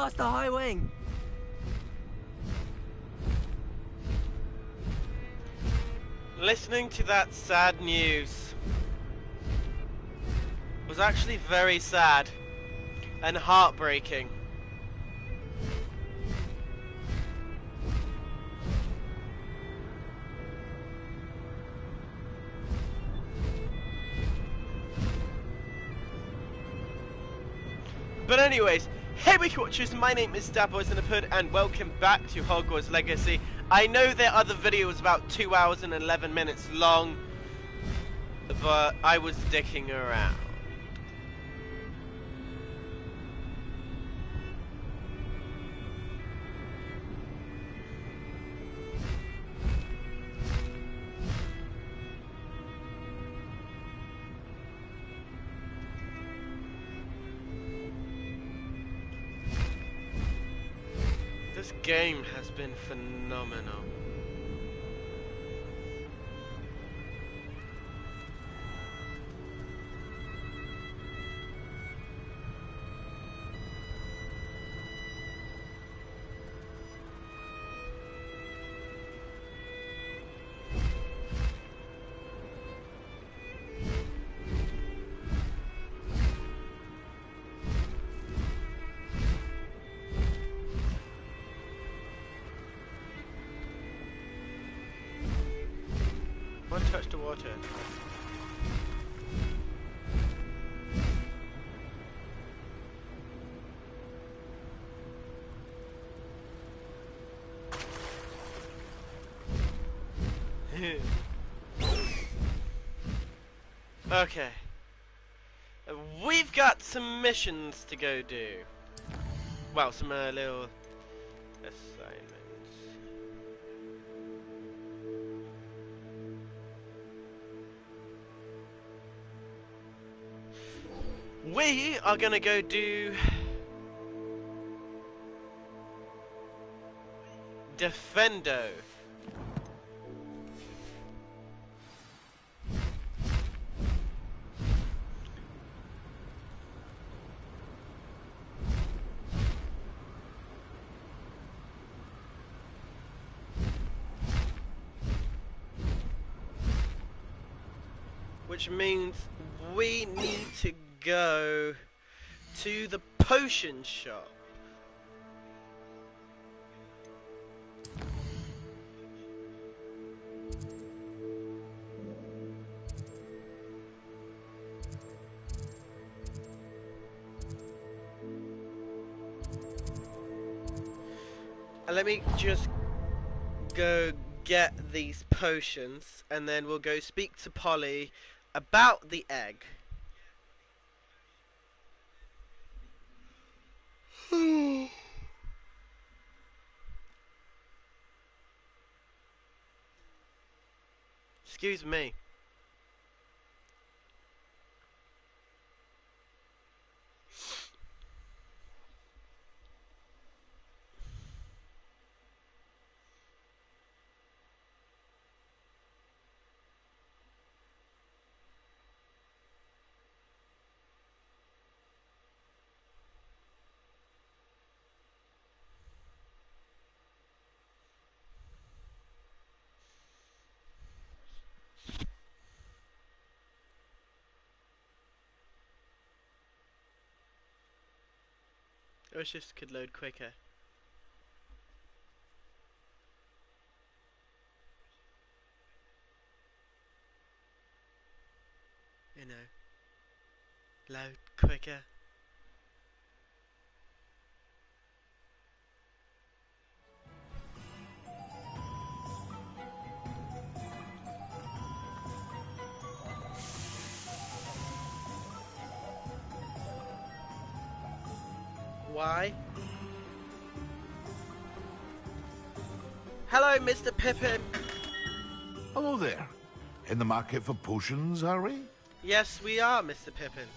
Master High Wing! Listening to that sad news was actually very sad and heartbreaking. But anyways, hey Wiki Watchers, my name is Dabboys in the Hood and welcome back to Hogwarts Legacy. I know their other video was about 2 hours and 11 minutes long, but I was dicking around. This game has been phenomenal. One touch the water. Okay. We've got some missions to go do. Well, some little assignments. We are gonna go do Defendo. Which means we need to go to the potion shop. And let me just go get these potions and then we'll go speak to Polly about the egg. Excuse me. I wish this could load quicker. You know, load quicker. Why? Hello, Mr. Pippin. Hello there. In the market for potions, are we? Yes, we are, Mr. Pippin.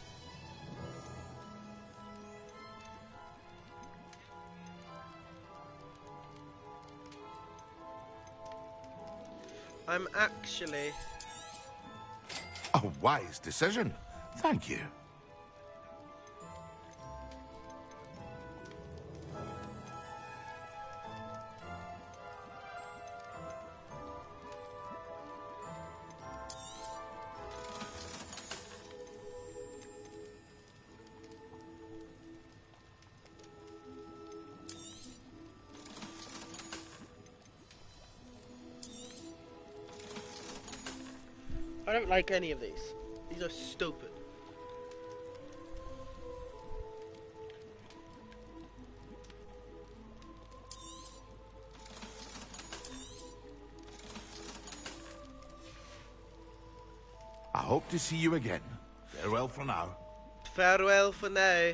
I'm actually... A wise decision. Thank you. I don't like any of these. These are stupid. I hope to see you again. Farewell for now. Farewell for now.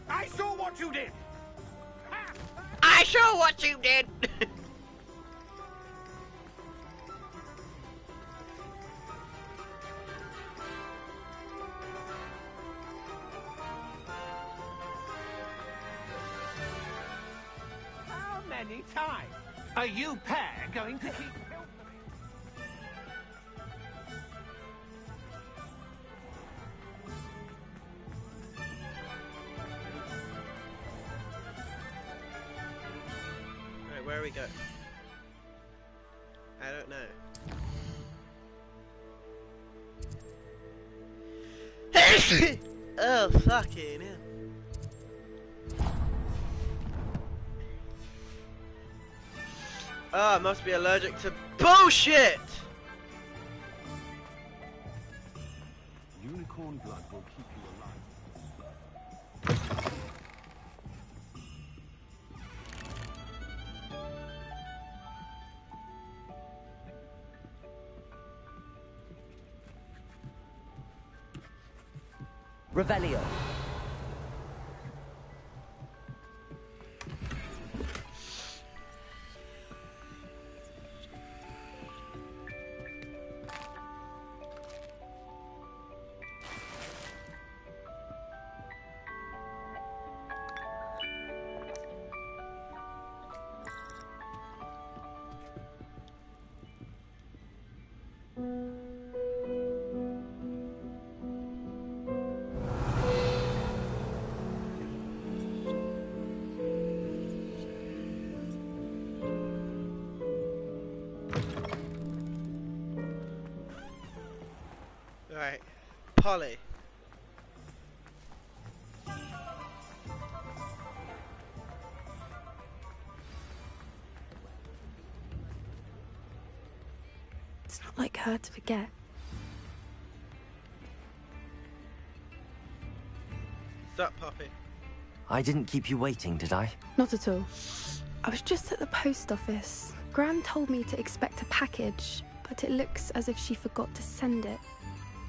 I saw what you did! I saw what you did! How many times are you pair going to keep... Right, where we go? I don't know. Oh, fucking hell. Oh, I must be allergic to bullshit! Unicorn blood will keep you alive. Revelio. Right, Polly. It's not like her to forget. What's up, Poppy? I didn't keep you waiting, did I? Not at all. I was just at the post office. Gran told me to expect a package, but it looks as if she forgot to send it.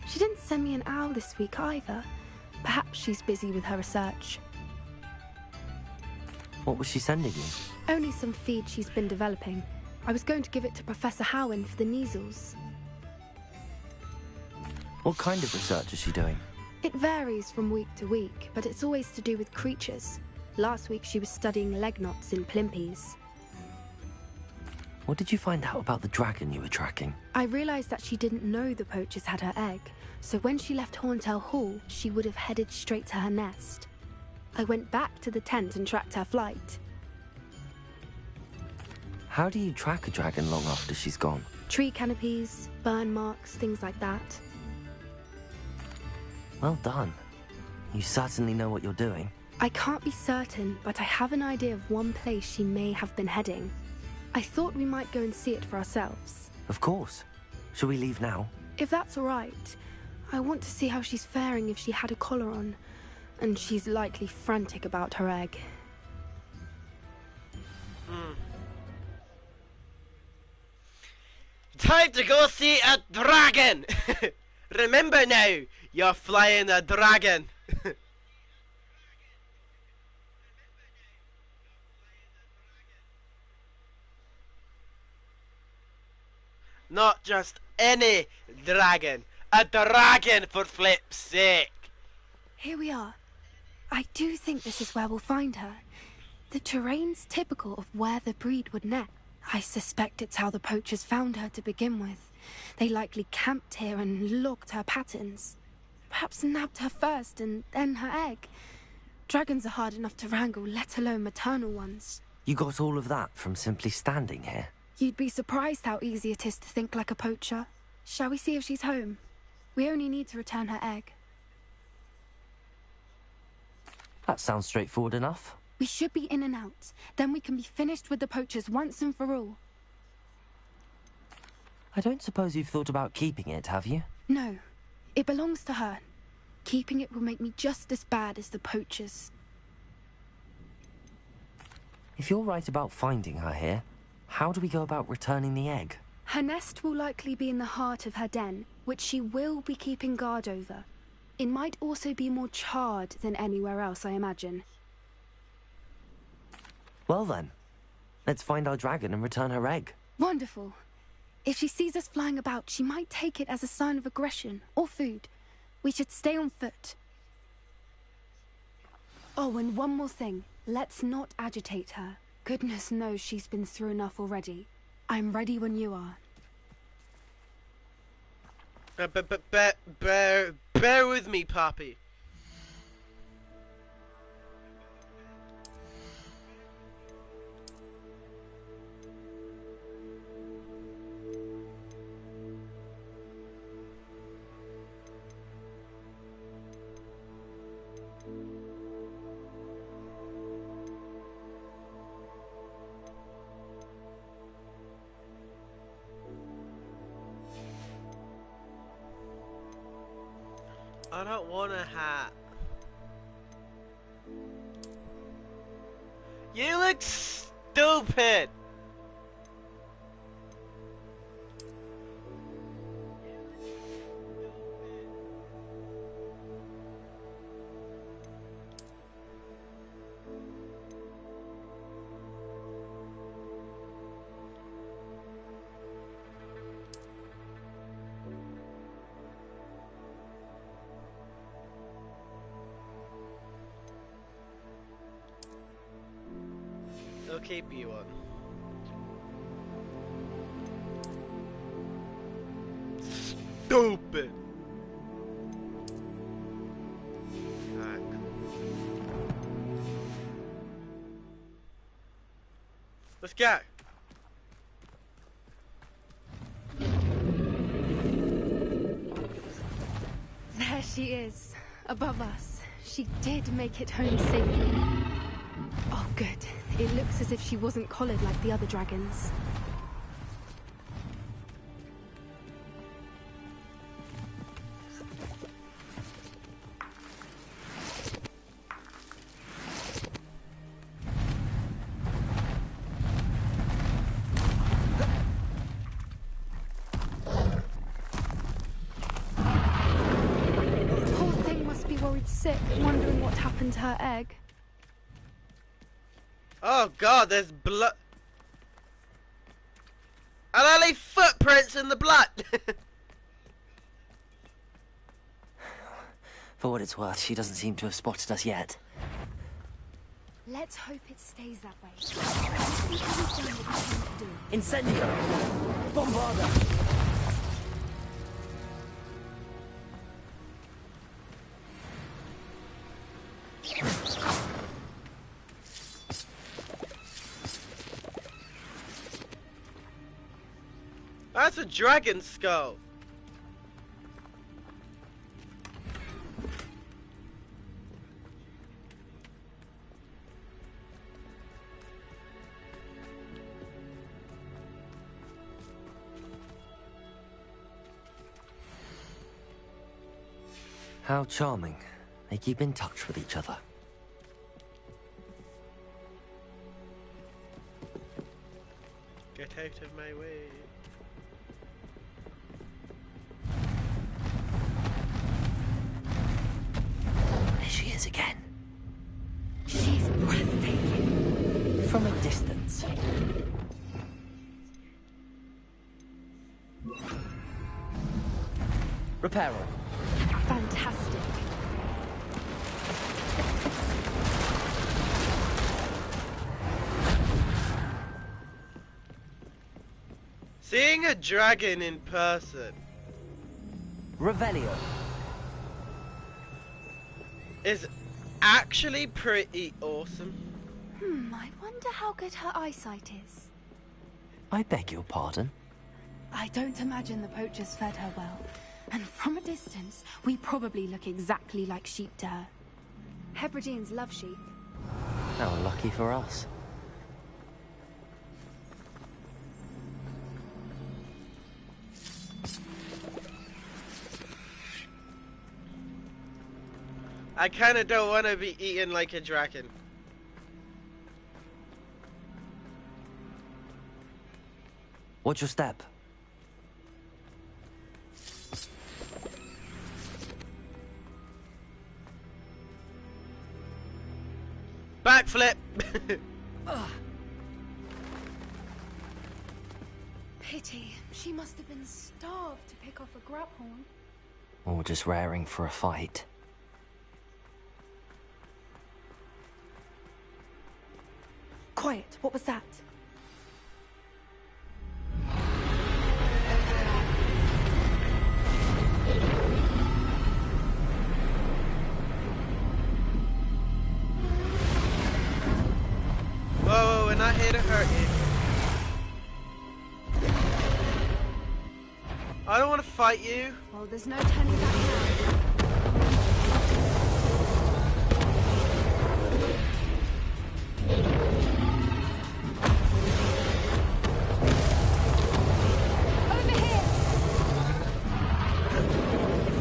She didn't send me an owl this week either. Perhaps she's busy with her research. What was she sending you? Only some feed she's been developing. I was going to give it to Professor Howin for the measles. What kind of research is she doing? It varies from week to week, but it's always to do with creatures. Last week she was studying leg knots in plimpies. What did you find out about the dragon you were tracking? I realised that she didn't know the poachers had her egg, so when she left Horntail Hall, she would have headed straight to her nest. I went back to the tent and tracked her flight. How do you track a dragon long after she's gone? Tree canopies, burn marks, things like that. Well done. You certainly know what you're doing. I can't be certain, but I have an idea of one place she may have been heading. I thought we might go and see it for ourselves. Of course. Shall we leave now? If that's all right. I want to see how she's faring if she had a collar on. And she's likely frantic about her egg. Time to go see a dragon! Remember now, you're flying a dragon. Not just any dragon. A dragon, for flip's sake. Here we are. I do think this is where we'll find her. The terrain's typical of where the breed would nest. I suspect it's how the poachers found her to begin with. They likely camped here and logged her patterns. Perhaps nabbed her first and then her egg. Dragons are hard enough to wrangle, let alone maternal ones. You got all of that from simply standing here? You'd be surprised how easy it is to think like a poacher. Shall we see if she's home? We only need to return her egg. That sounds straightforward enough. We should be in and out. Then we can be finished with the poachers once and for all. I don't suppose you've thought about keeping it, have you? No. It belongs to her. Keeping it will make me just as bad as the poachers. If you're right about finding her here, how do we go about returning the egg? Her nest will likely be in the heart of her den, which she will be keeping guard over. It might also be more charred than anywhere else, I imagine. Well then, let's find our dragon and return her egg. Wonderful. If she sees us flying about, she might take it as a sign of aggression or food. We should stay on foot. Oh, and one more thing. Let's not agitate her. Goodness knows she's been through enough already. I'm ready when you are. Bear with me, Poppy. I don't want a hat. You look stupid. I'll keep you on. Stupid. Alright. Let's go. There she is, above us. She did make it home safely. Oh, good. It looks as if she wasn't collared like the other dragons. Poor thing must be worried sick, wondering what happened to her egg. Oh god, there's blood. And I leave footprints in the blood. For what it's worth, she doesn't seem to have spotted us yet. Let's hope it stays that way. We've done what we came to do. Incendio! Bombarda! That's a dragon skull. How charming. They keep in touch with each other. Get out of my way. There she is again. She's breathtaking. From a distance. Reparo. Fantastic. Seeing a dragon in person Revelio. is actually pretty awesome. I wonder how good her eyesight is. I beg your pardon? I don't imagine the poachers fed her well. And from a distance, we probably look exactly like sheep to her. Hebrideans love sheep. How lucky for us. I kinda don't want to be eaten like a dragon. Watch your step. Backflip! Pity. She must have been starved to pick off a grubhorn. Or just raring for a fight. Quiet. What was that? Whoa, we're not here to hurt you. I don't want to fight you. Well, there's no turning back now. Over here!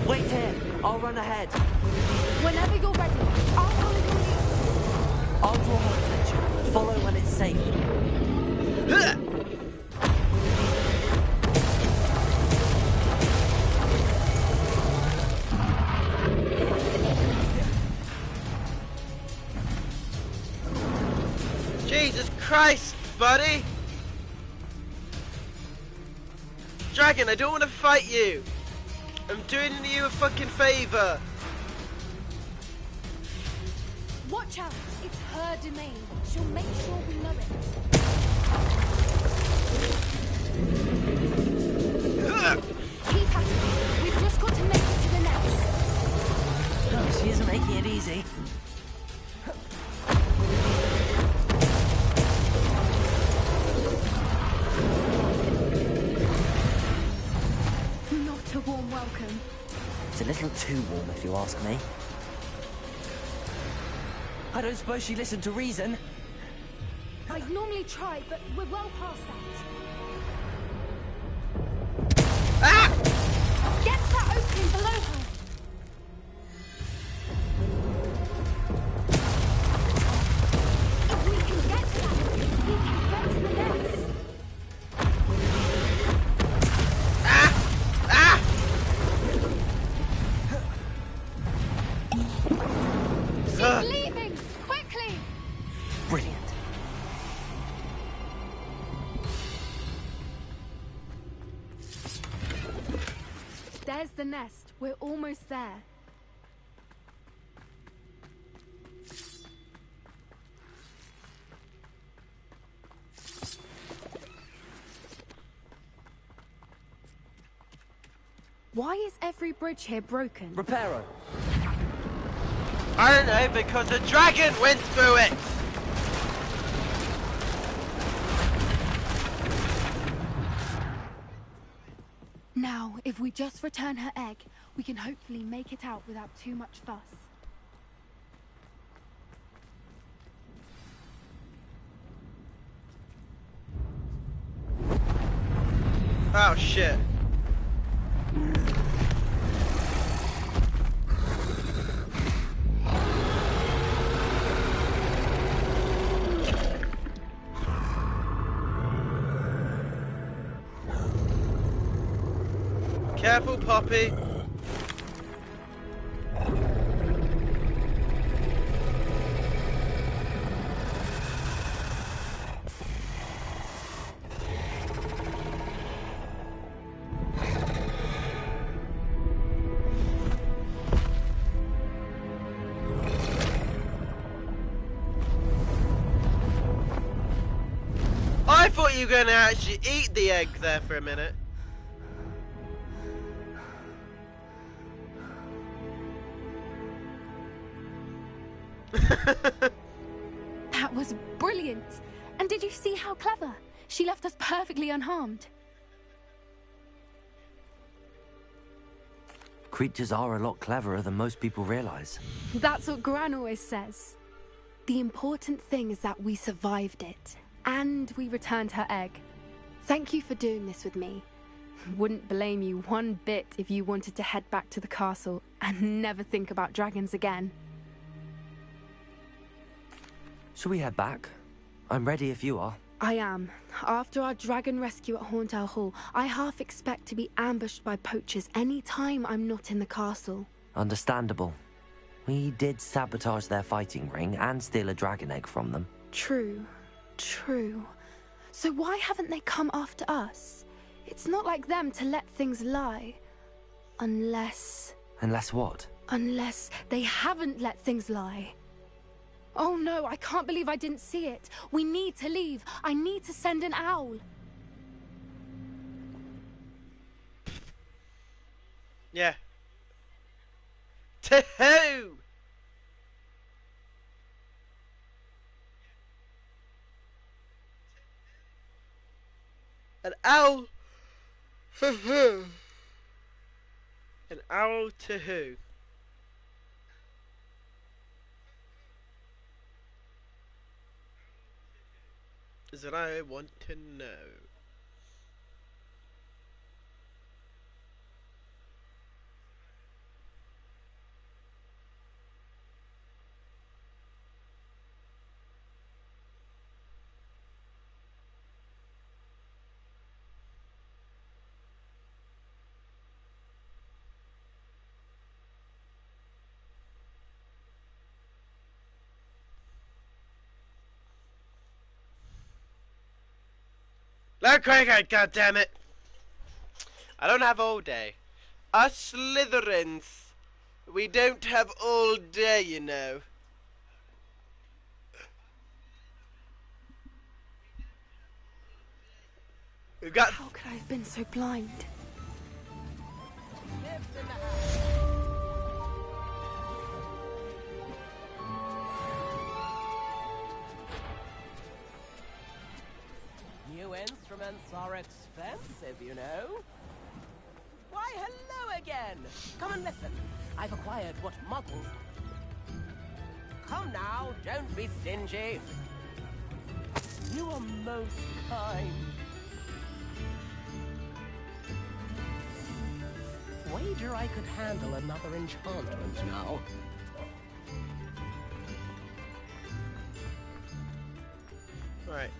Wait here! I'll run ahead. Whenever you're ready, I'll follow your lead. I'll draw her attention. Follow when it's safe. Jesus Christ, buddy! Dragon, I don't want to fight you! I'm doing you a fucking favor! Watch out! It's her domain. She'll make sure we know it. Keep at it. We've just got to make it to the nest. No, she isn't making it easy. Not a warm welcome. It's a little too warm, if you ask me. I don't suppose she listened to reason. I'd normally try, but we're well past that. Ah! Get to that opening below her. If we can get to that, we can get to the nest. Ah! Ah! She's leaving! Quickly! Brilliant. There's the nest. We're almost there. Why is every bridge here broken? Reparo. I don't know, because a dragon went through it! Now, if we just return her egg, we can hopefully make it out without too much fuss. Oh shit. Careful, Poppy. I thought you were going to actually eat the egg there for a minute. That was brilliant! And did you see how clever? She left us perfectly unharmed. creatures are a lot cleverer than most people realize. That's what Gran always says. The important thing is that we survived it, and we returned her egg. Thank you for doing this with me. Wouldn't blame you one bit if you wanted to head back to the castle and never think about dragons again. Shall we head back? I'm ready if you are. I am. After our dragon rescue at Hauntel Hall, I half expect to be ambushed by poachers any time I'm not in the castle. Understandable. We did sabotage their fighting ring and steal a dragon egg from them. True. So why haven't they come after us? It's not like them to let things lie. Unless... Unless what? Unless they haven't let things lie. Oh no, I can't believe I didn't see it. We need to leave. I need to send an owl. Yeah. To who? An owl? To who? An owl to who? Is that I want to know. Look quicker, goddammit! I don't have all day. Us Slytherins, we don't have all day, you know. We've got... How could I have been so blind? New instruments are expensive, you know. Why, hello again! Come and listen. I've acquired what muggles... Come now, don't be stingy. You are most kind. Wager I could handle another enchantment now. Right.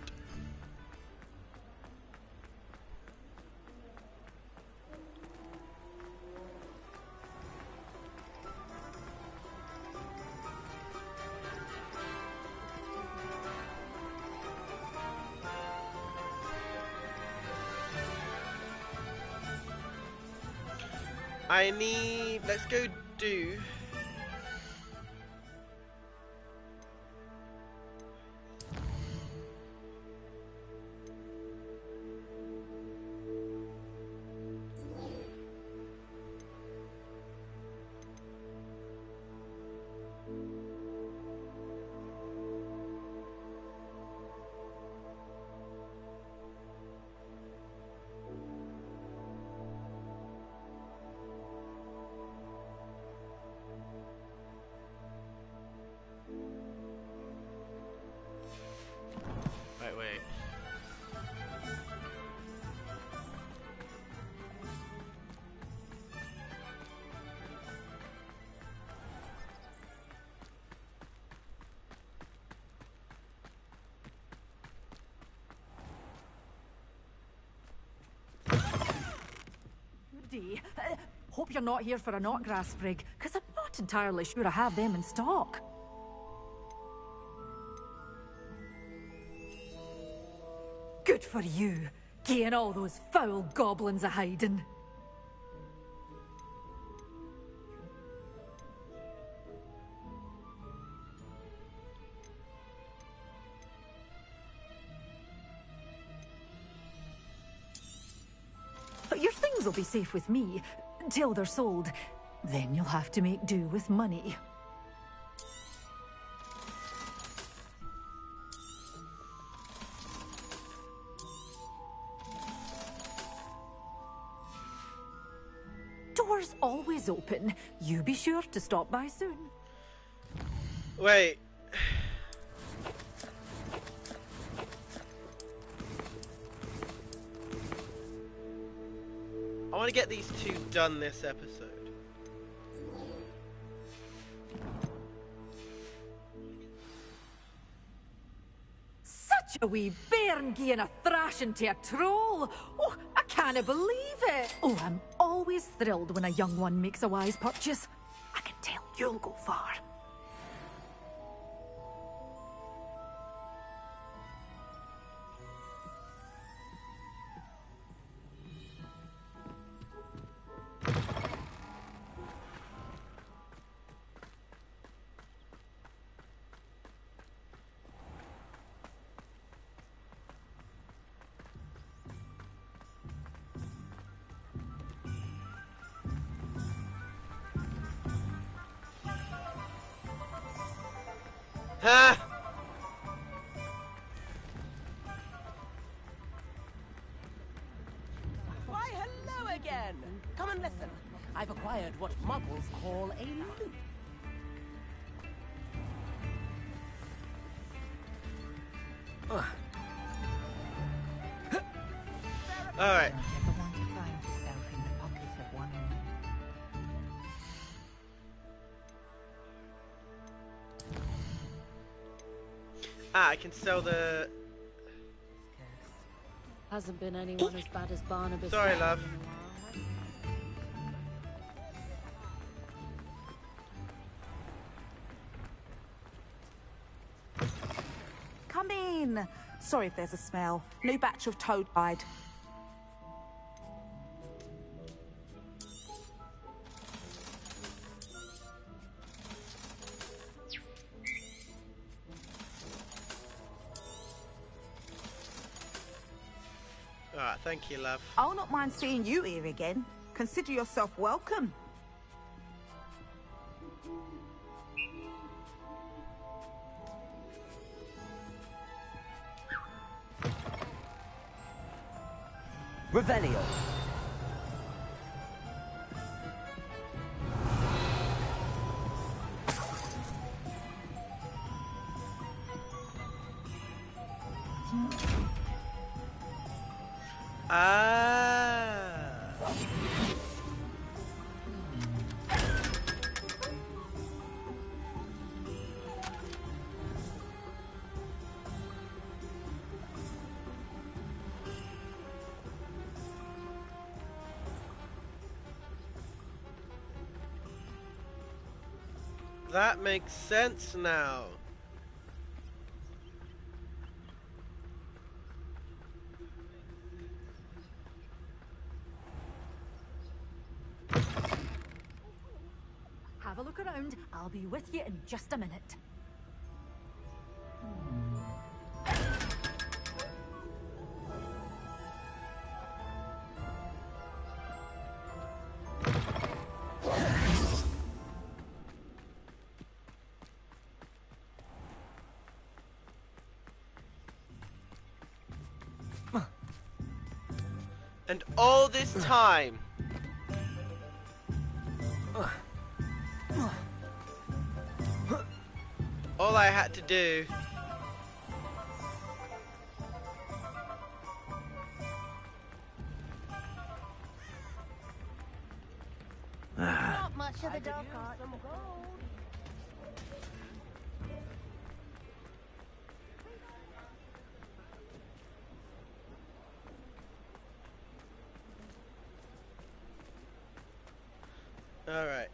Let's go do... Wait. Hope you're not here for a knotgrass sprig, because I'm not entirely sure I have them in stock. Good for you, getting all those foul goblins a-hiding. Your things will be safe with me, till they're sold. Then you'll have to make do with money. door's always open. You be sure to stop by soon. Wait. I want to get these two done this episode. Such a wee bairn gieing a thrashing to a troll. Oh, I can't believe it. Oh, I'm always thrilled when a young one makes a wise purchase. I can tell you'll go far. Huh? Why, hello again! Come and listen. I've acquired what muggles call a loop. Alright. Ah, I can sell the... Hasn't been anyone as bad as Barnabas. Sorry, love. Come in. Sorry if there's a smell. New batch of toad hide. Alright, thank you, love. I'll not mind seeing you here again. Consider yourself welcome. Revelio. Ah. That makes sense now. Have a look around. I'll be with you in just a minute. And all this time... all I had to do... Not much of the dog cart. Alright.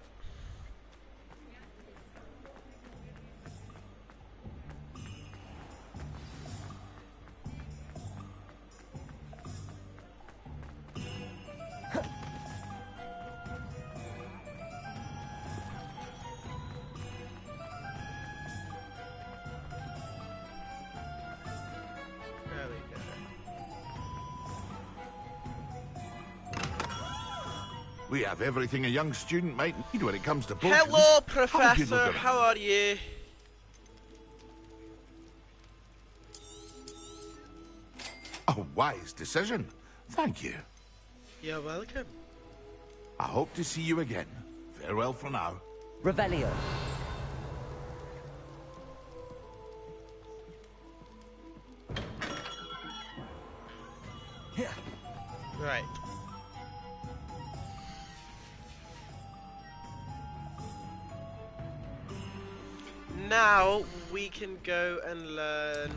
There we go. We have everything a young student might need when it comes to potions. Hello, How do people Professor. get How are you? A wise decision. Thank you. You're welcome. I hope to see you again. Farewell for now. Revelio. Right. Now we can go and learn.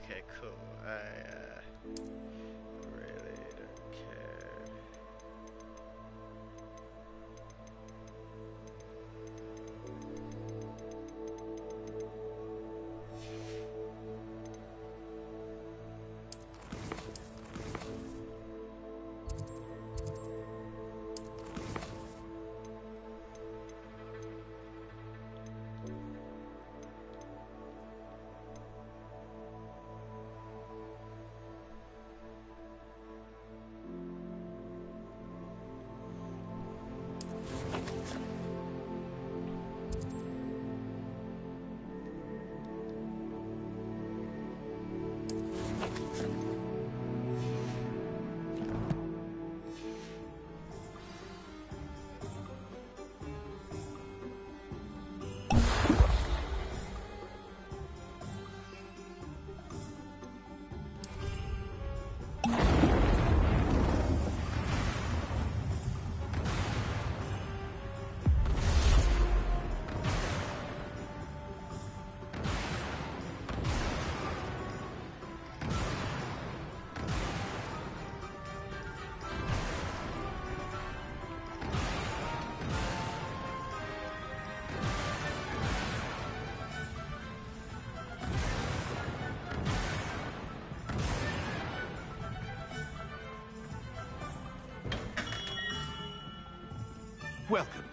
Okay, cool. I really don't care. Welcome.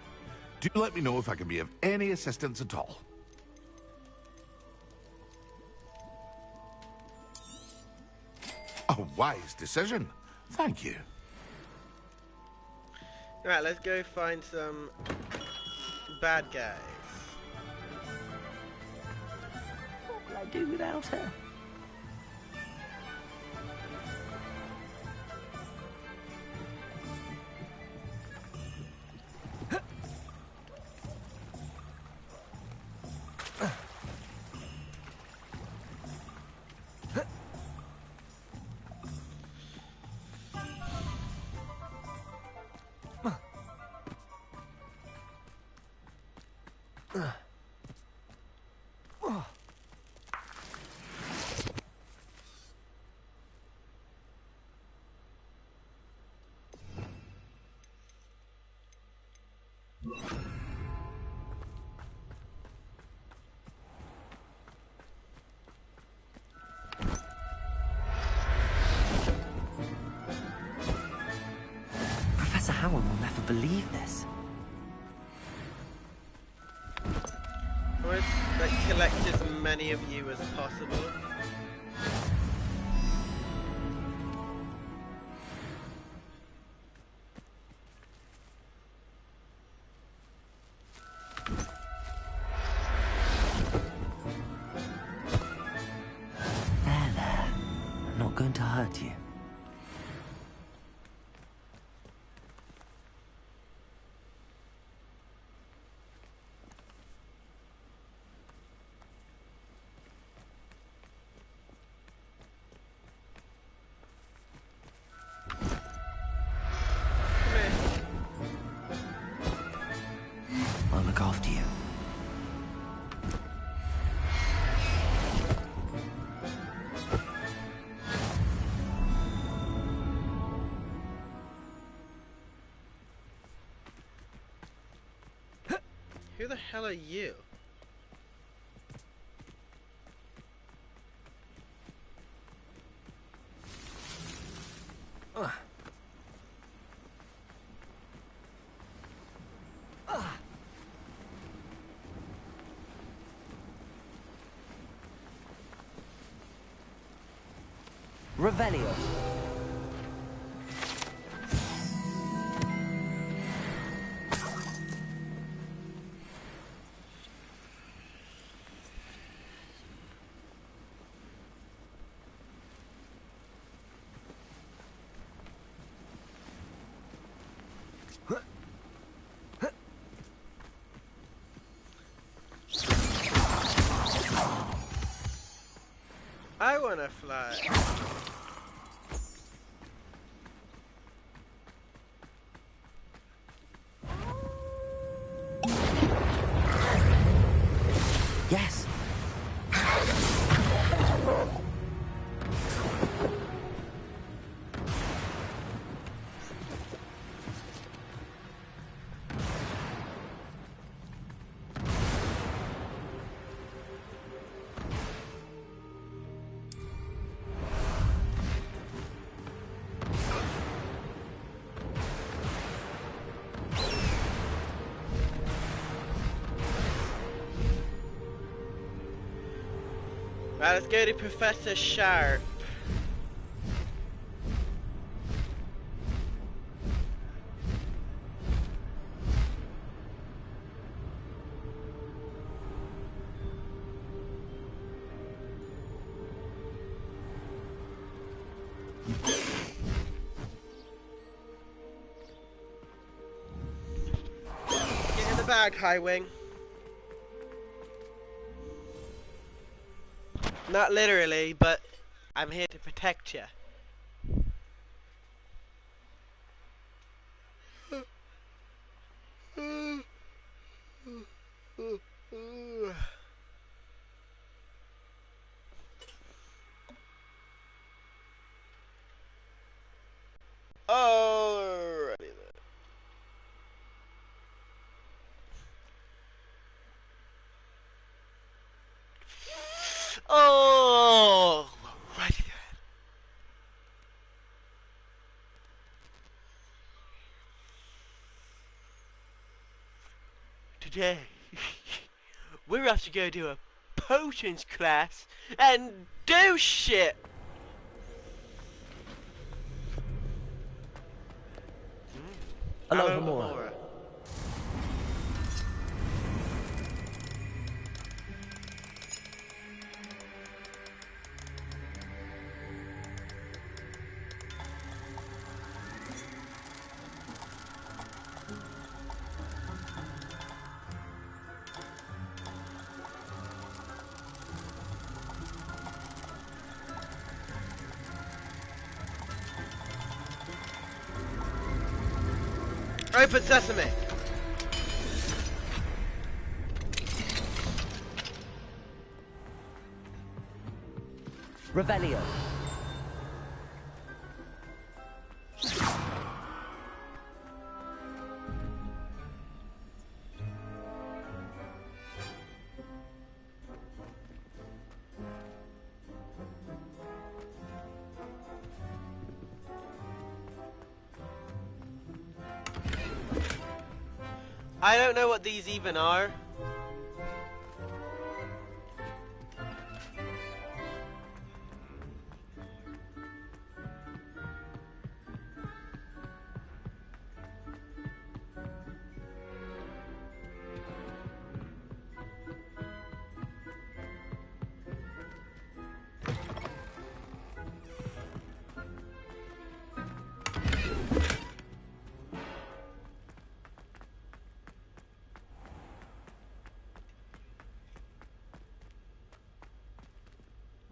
Do let me know if I can be of any assistance at all. A wise decision. Thank you. Right, let's go find some bad guys. What will I do without her? Professor Howard will never believe this. I want to like, collect as many of you as possible. There. I'm not going to hurt you. I'll look after you. Who the hell are you? Revelio. I wanna fly. Yes. Right, let's go to Professor Sharp. Get in the bag, High Wing. Not literally, but I'm here to protect you. Alrighty then. Oh, righty then. Today, we're have to go to a potions class and do shit. Alohomora. Open sesame. Revelio. I don't know what these even are.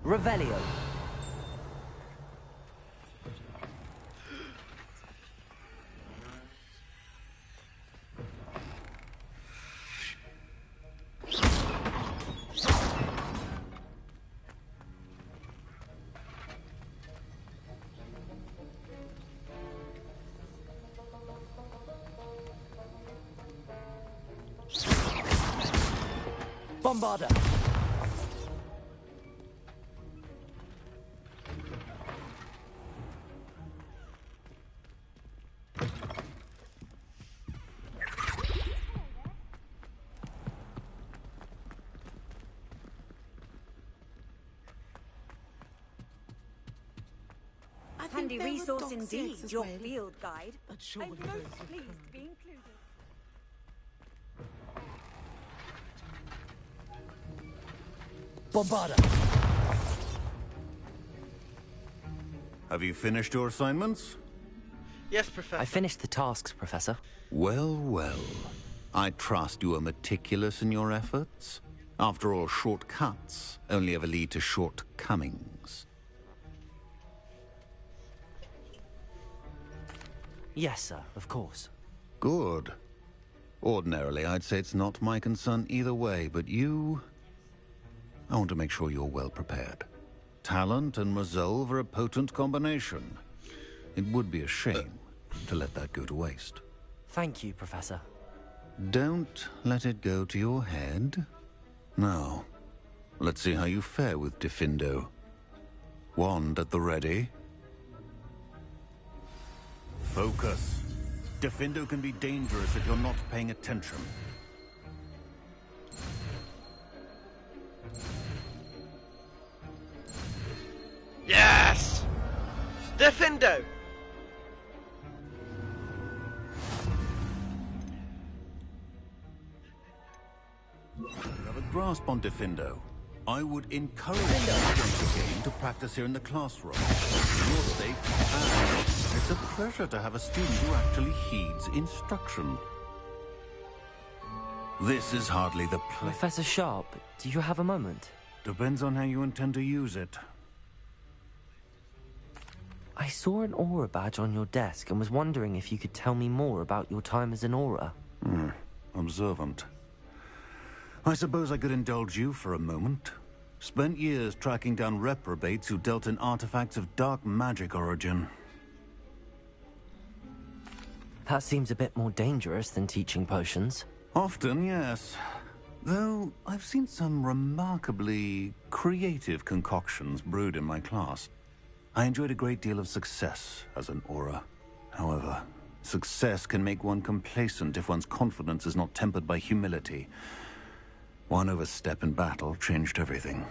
Revelio. Bombarda. handy resource indeed, your field guide. But surely I'm most pleased to be included. Bombarda! Have you finished your assignments? Yes, Professor. I finished the tasks, Professor. Well, well. I trust you are meticulous in your efforts. After all, shortcuts only ever lead to shortcomings. Yes, sir, of course. Good. Ordinarily, I'd say it's not my concern either way, but you... I want to make sure you're well prepared. Talent and resolve are a potent combination. It would be a shame to let that go to waste. Thank you, Professor. Don't let it go to your head. Now, let's see how you fare with Diffindo. Wand at the ready. Focus. Diffindo can be dangerous if you're not paying attention. Yes! Diffindo! You have a grasp on Diffindo. I would encourage you the game to practice here in the classroom. For your sake, and it's a pleasure to have a student who actually heeds instruction. This is hardly the place. Professor Sharp, do you have a moment? Depends on how you intend to use it. I saw an aura badge on your desk and was wondering if you could tell me more about your time as an aura. Observant. I suppose I could indulge you for a moment. Spent years tracking down reprobates who dealt in artifacts of dark magic origin. That seems a bit more dangerous than teaching potions. Often, yes. Though I've seen some remarkably creative concoctions brewed in my class. I enjoyed a great deal of success as an aura. However, success can make one complacent if one's confidence is not tempered by humility. One overstep in battle changed everything.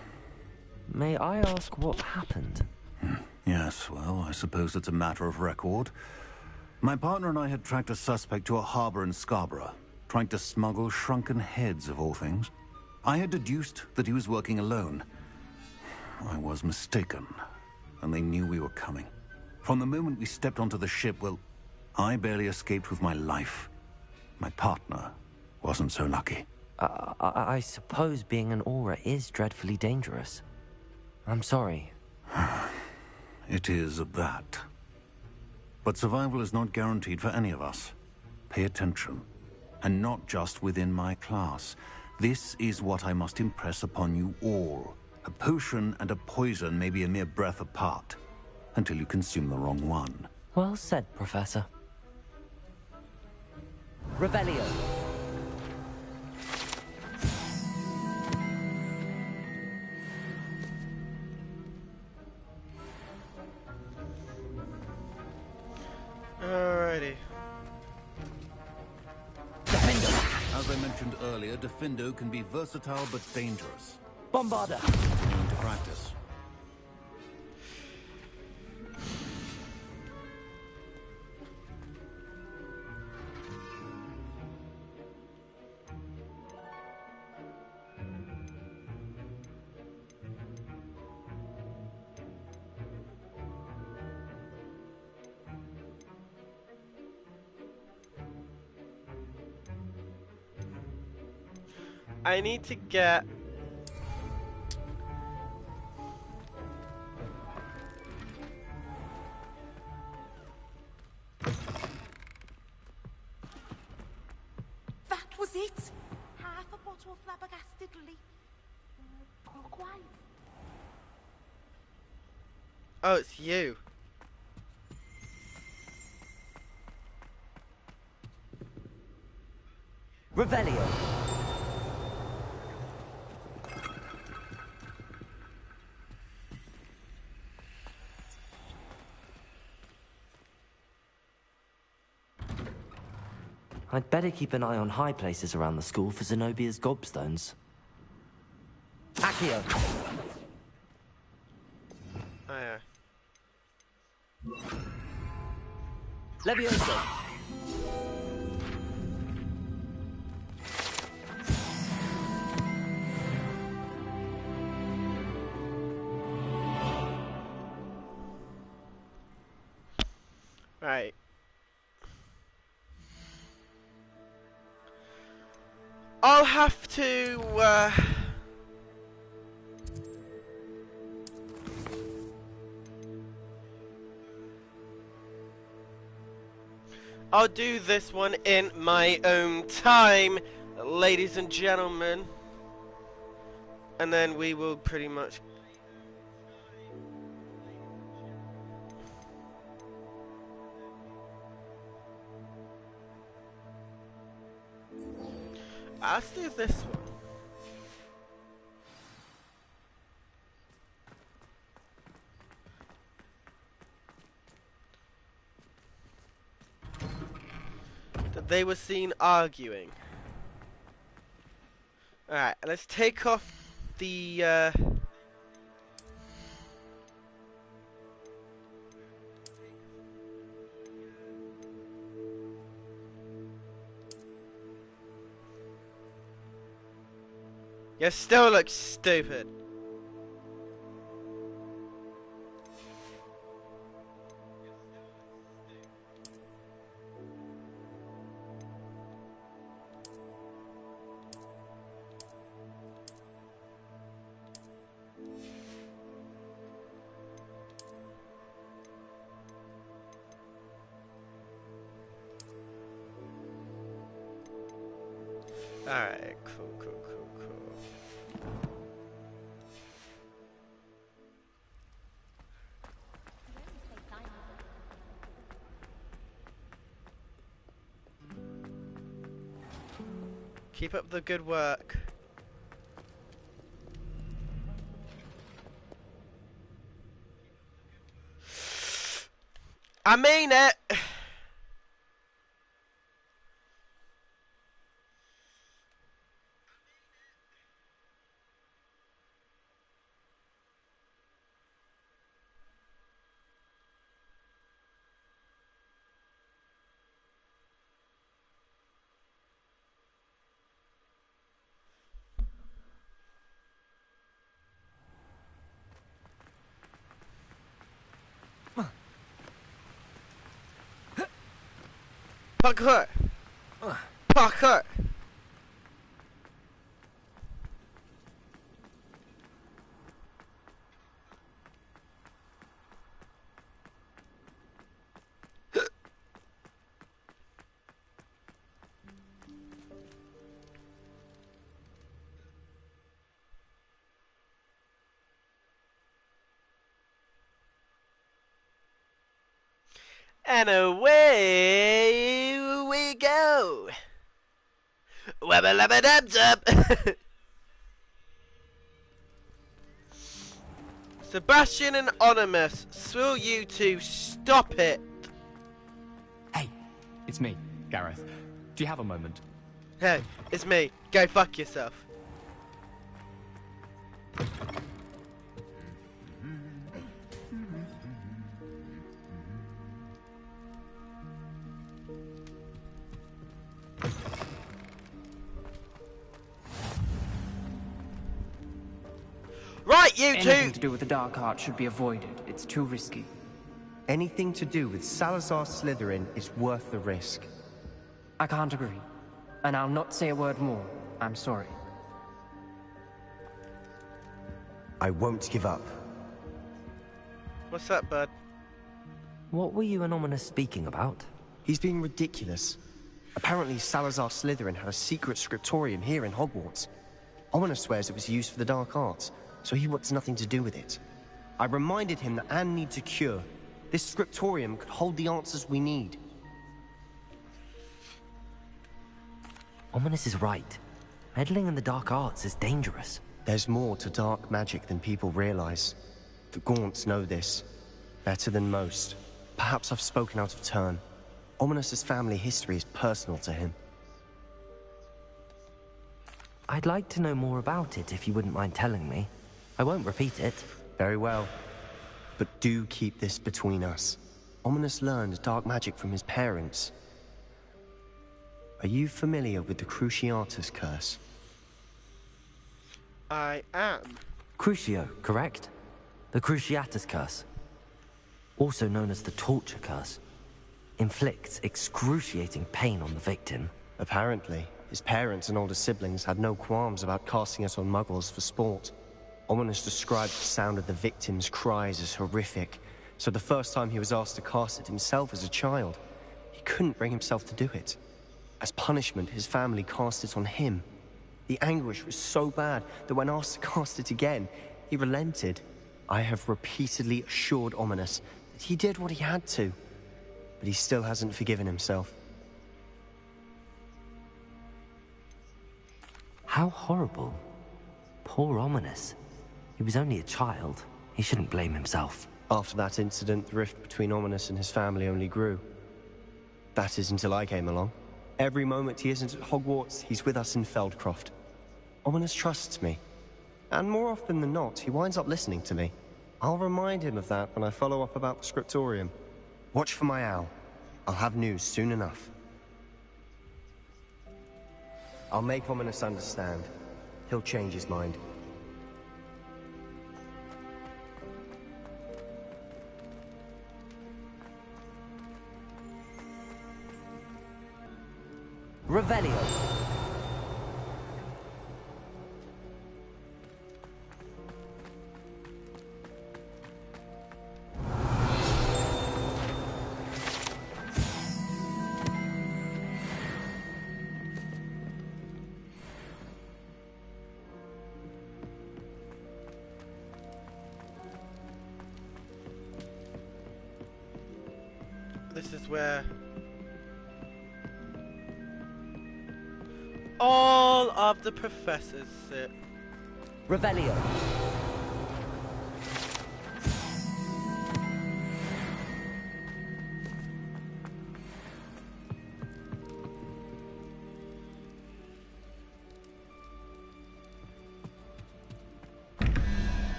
May I ask what happened? Yes, well, I suppose it's a matter of record. My partner and I had tracked a suspect to a harbor in Scarborough, trying to smuggle shrunken heads of all things. I had deduced that he was working alone. I was mistaken, and they knew we were coming. From the moment we stepped onto the ship, well, I barely escaped with my life. My partner wasn't so lucky. I suppose being an aura is dreadfully dangerous. I'm sorry. It is that. But survival is not guaranteed for any of us. Pay attention. And not just within my class. This is what I must impress upon you all. A potion and a poison may be a mere breath apart, until you consume the wrong one. Well said, Professor. Revelio. Alrighty. Diffindo. As I mentioned earlier, Diffindo can be versatile but dangerous. Bombarda. Continuing to practice. I need to get... That was it? Half a bottle of flabbergasted leaf. Clockwise. Oh, it's you. Revelio. I'd better keep an eye on high places around the school for Zenobia's gobstones. Accio! Oh, yeah. Levioso. Right. I'll have to, I'll do this one in my own time, ladies and gentlemen. And then we will pretty much... Let's do this one. That they were seen arguing. Alright, let's take off the you still look stupid. Alright, cool. Keep up the good work. I mean it! Parkour! Parkour! And away we go. Wabba labba dub dub. Sebastian and Onimus, will you two stop it? Hey, it's me, Gareth. Do you have a moment? Hey, it's me. Go fuck yourself. Right, you two! Anything to do with the dark art should be avoided. It's too risky. Anything to do with Salazar Slytherin is worth the risk. I can't agree. And I'll not say a word more. I'm sorry. I won't give up. What's up, bud? What were you and Ominous speaking about? He's being ridiculous. Apparently Salazar Slytherin had a secret scriptorium here in Hogwarts. Ominous swears it was used for the dark arts, so he wants nothing to do with it. I reminded him that Anne needs a cure. This scriptorium could hold the answers we need. Ominous is right. Meddling in the dark arts is dangerous. There's more to dark magic than people realize. The Gaunts know this. Better than most. Perhaps I've spoken out of turn. Ominous's family history is personal to him. I'd like to know more about it if you wouldn't mind telling me. I won't repeat it. Very well. But do keep this between us. Ominous learned dark magic from his parents. Are you familiar with the Cruciatus curse? I am. Crucio, correct? The Cruciatus curse, also known as the torture curse, inflicts excruciating pain on the victim. Apparently, his parents and older siblings had no qualms about casting it on muggles for sport. Ominous described the sound of the victim's cries as horrific, so the first time he was asked to cast it himself as a child, he couldn't bring himself to do it. As punishment, his family cast it on him. The anguish was so bad that when asked to cast it again, he relented. I have repeatedly assured Ominous that he did what he had to, but he still hasn't forgiven himself. How horrible. Poor Ominous. He was only a child. He shouldn't blame himself. After that incident, the rift between Ominous and his family only grew. That is until I came along. Every moment he isn't at Hogwarts, he's with us in Feldcroft. Ominous trusts me. And more often than not, he winds up listening to me. I'll remind him of that when I follow up about the scriptorium. Watch for my owl. I'll have news soon enough. I'll make Ominous understand. He'll change his mind. Revelio. This is where all of the professors sit. Revelio.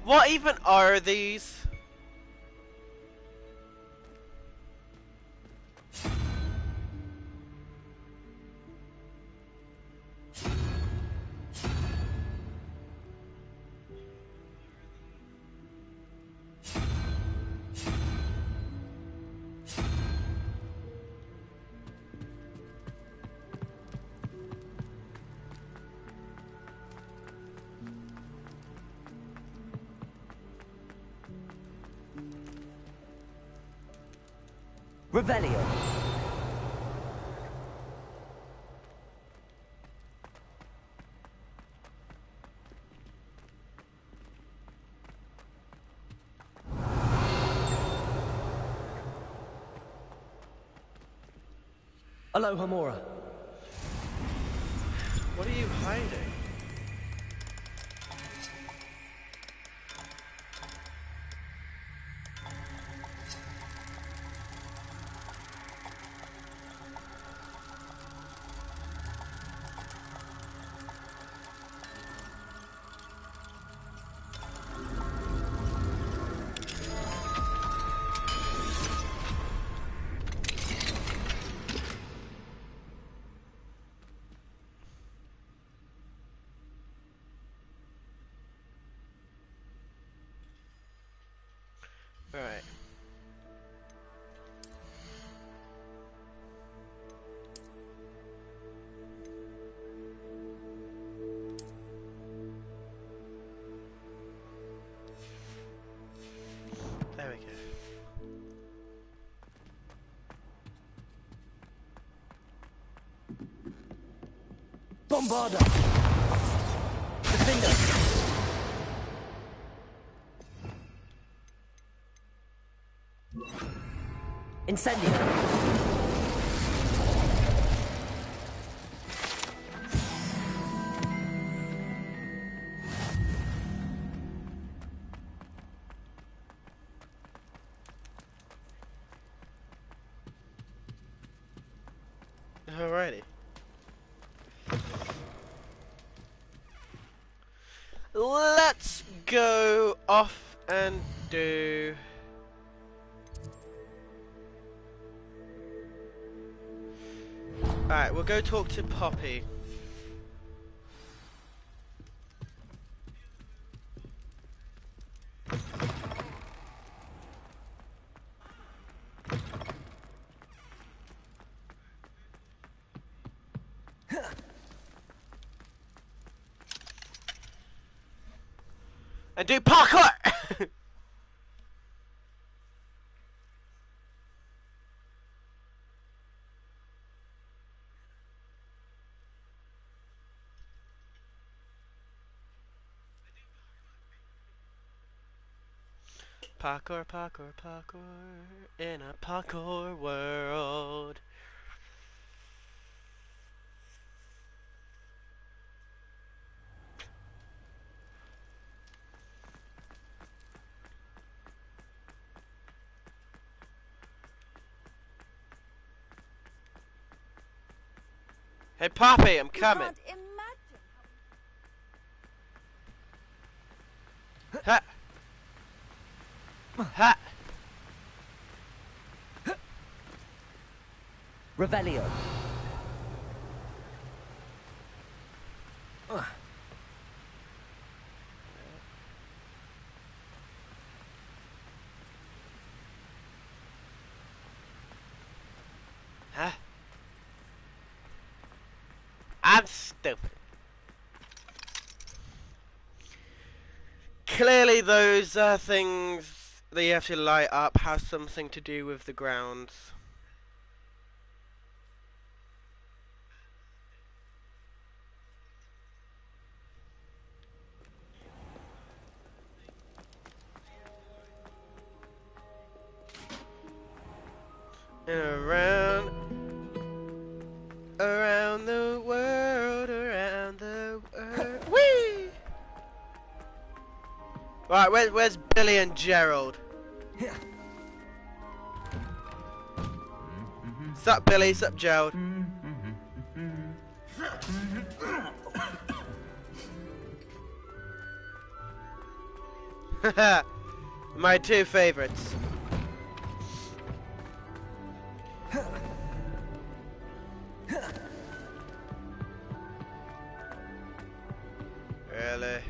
What even are these? Revelio. Aloha Mora. What are you hiding? Alright. There we go. Bombarda. Defender. Incendio. Alrighty. Let's go off and do Alright, we'll go talk to Poppy. And do parkour! Parkour, parkour, parkour, in a parkour world. Hey Poppy, I'm coming. Ha! Ha! Revelio. Huh? I'm stupid. Clearly those things that you have to light up have something to do with the grounds. And around the world, whee! Right, where's Billy and Gerald? Sup Billy, sup Gerald? My two favorites. Really?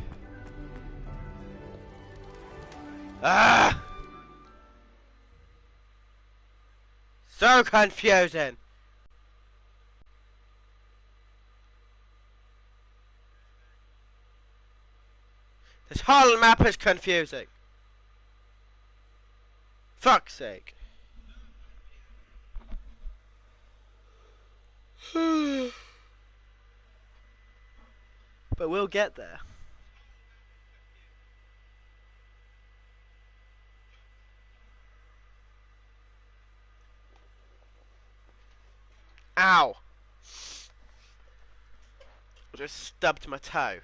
Ah! So confusing. This whole map is confusing. Fuck's sake. But we'll get there. Ow! I just stubbed my toe.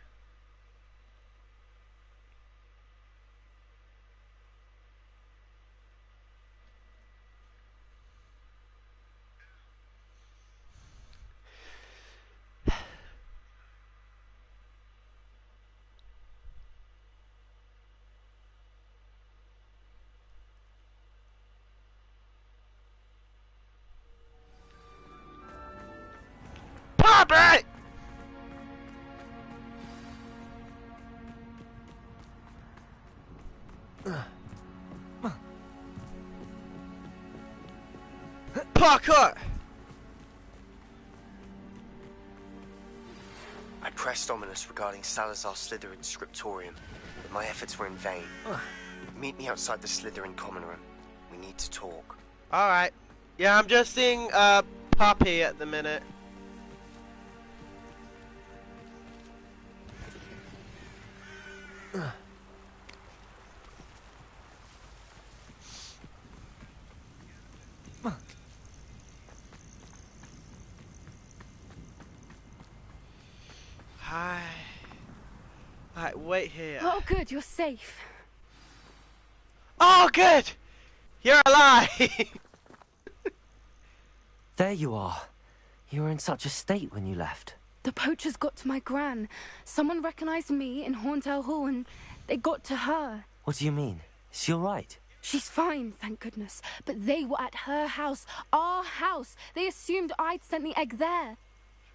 Poppy! Parkour! I pressed Ominous regarding Salazar Slytherin's scriptorium, but my efforts were in vain. Meet me outside the Slytherin common room. We need to talk. Alright. Yeah, I'm just seeing Poppy at the minute. Hi. Alright, wait here. Oh, good, you're safe. Oh, good! You're alive! There you are. You were in such a state when you left. The poachers got to my gran. Someone recognized me in Horntail Hall and they got to her. What do you mean? Is she all right? She's fine, thank goodness. But they were at her house, our house. They assumed I'd sent the egg there.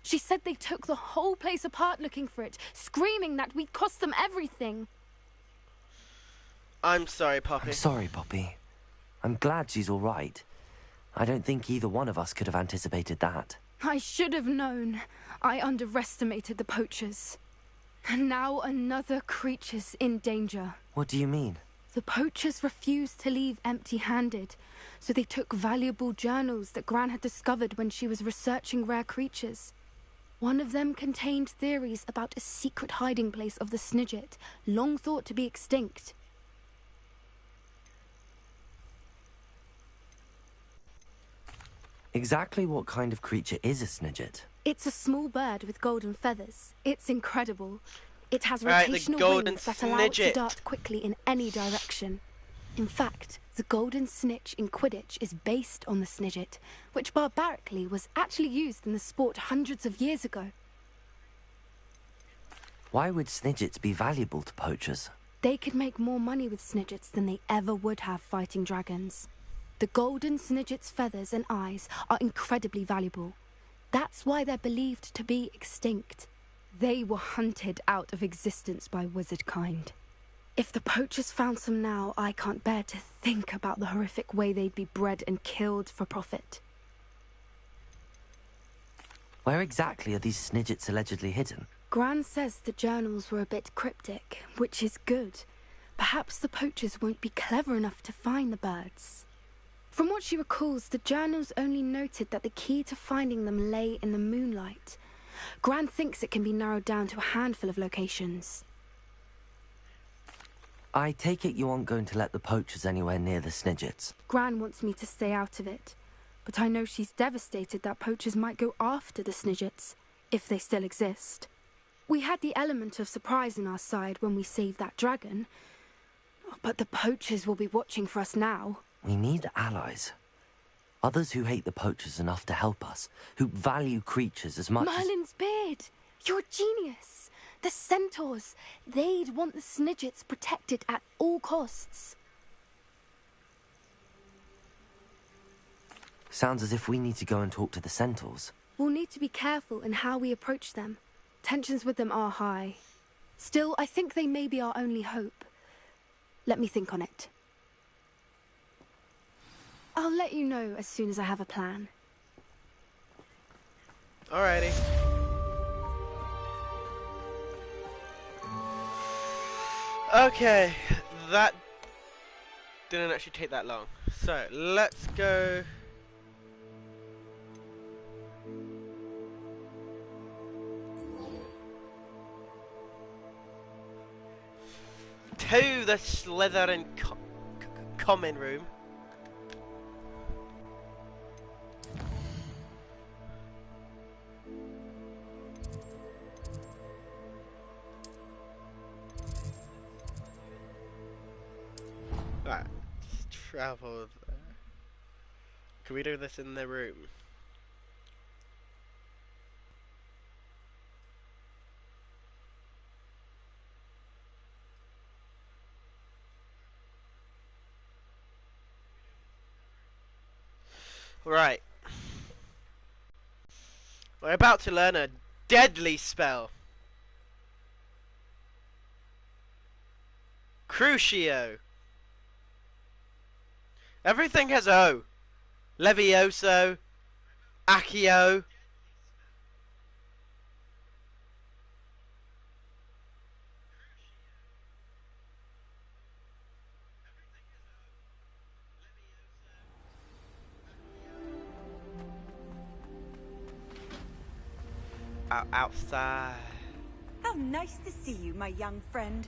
She said they took the whole place apart looking for it, screaming that we'd cost them everything. I'm sorry, Poppy. I'm sorry, Poppy. I'm glad she's all right. I don't think either one of us could have anticipated that. I should have known. I underestimated the poachers. And now another creature's in danger. What do you mean? The poachers refused to leave empty-handed, so they took valuable journals that Gran had discovered when she was researching rare creatures. One of them contained theories about a secret hiding place of the Snidget, long thought to be extinct. Exactly what kind of creature is a Snidget? It's a small bird with golden feathers. It's incredible. It has Right, the rotational golden wings that allow it to Snidget. dart quickly in any direction. In fact, the golden snitch in Quidditch is based on the Snidget, which barbarically was actually used in the sport hundreds of years ago. Why would Snidgets be valuable to poachers? They could make more money with Snidgets than they ever would have fighting dragons. The golden Snidget's feathers and eyes are incredibly valuable. That's why they're believed to be extinct. They were hunted out of existence by wizard kind. If the poachers found some now, I can't bear to think about the horrific way they'd be bred and killed for profit. Where exactly are these Snidgets allegedly hidden? Gran says the journals were a bit cryptic, which is good. Perhaps the poachers won't be clever enough to find the birds. From what she recalls, the journals only noted that the key to finding them lay in the moonlight. Gran thinks it can be narrowed down to a handful of locations. I take it you aren't going to let the poachers anywhere near the Snidgets. Gran wants me to stay out of it, but I know she's devastated that poachers might go after the Snidgets, if they still exist. We had the element of surprise on our side when we saved that dragon, but the poachers will be watching for us now. We need allies. Others who hate the poachers enough to help us, who value creatures as much Merlin's beard! You're a genius! The centaurs! They'd want the Snidgets protected at all costs. Sounds as if we need to go and talk to the centaurs. We'll need to be careful in how we approach them. Tensions with them are high. Still, I think they may be our only hope. Let me think on it. I'll let you know as soon as I have a plan. Alrighty. Okay, that didn't actually take that long. So, let's go... to the Slytherin common room. Right, let's travel there. Can we do this in the room? Right. We're about to learn a deadly spell. Crucio. Everything has O. Levioso. Accio. Outside. How nice to see you, my young friend.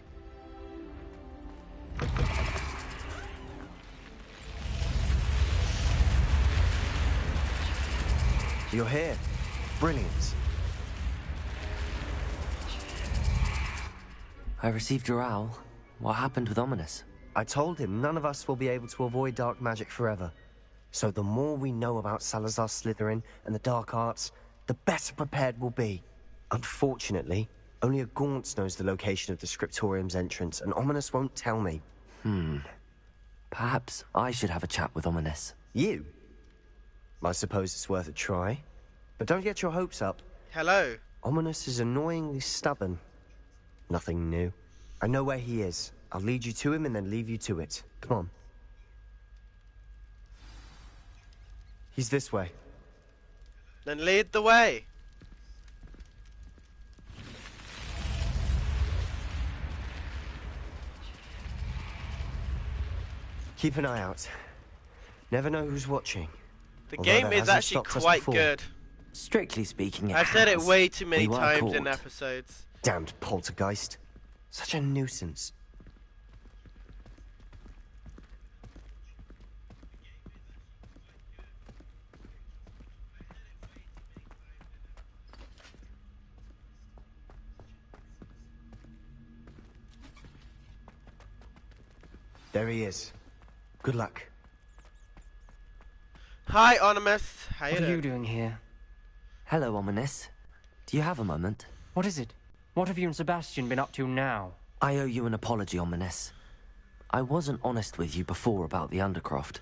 You're here. Brilliant. I received your owl. What happened with Ominous? I told him none of us will be able to avoid dark magic forever. So the more we know about Salazar Slytherin and the dark arts, the better prepared we'll be. Unfortunately, only a Gaunt's knows the location of the Scriptorium's entrance, and Ominous won't tell me. Perhaps I should have a chat with Ominous. You? I suppose it's worth a try. But don't get your hopes up. Hello. Ominous is annoyingly stubborn. Nothing new. I know where he is. I'll lead you to him and then leave you to it. Come on. He's this way. Then lead the way. Keep an eye out. Never know who's watching. The Although game that is hasn't actually stopped us quite before. good. Strictly speaking, I've said it has. way too many We were times in caught. episodes. Damned poltergeist. Such a nuisance. There he is. Good luck. Hi, Onimus. How What are you doing here? Hello, Ominous. Do you have a moment? What is it? What have you and Sebastian been up to now? I owe you an apology, Ominous. I wasn't honest with you before about the Undercroft.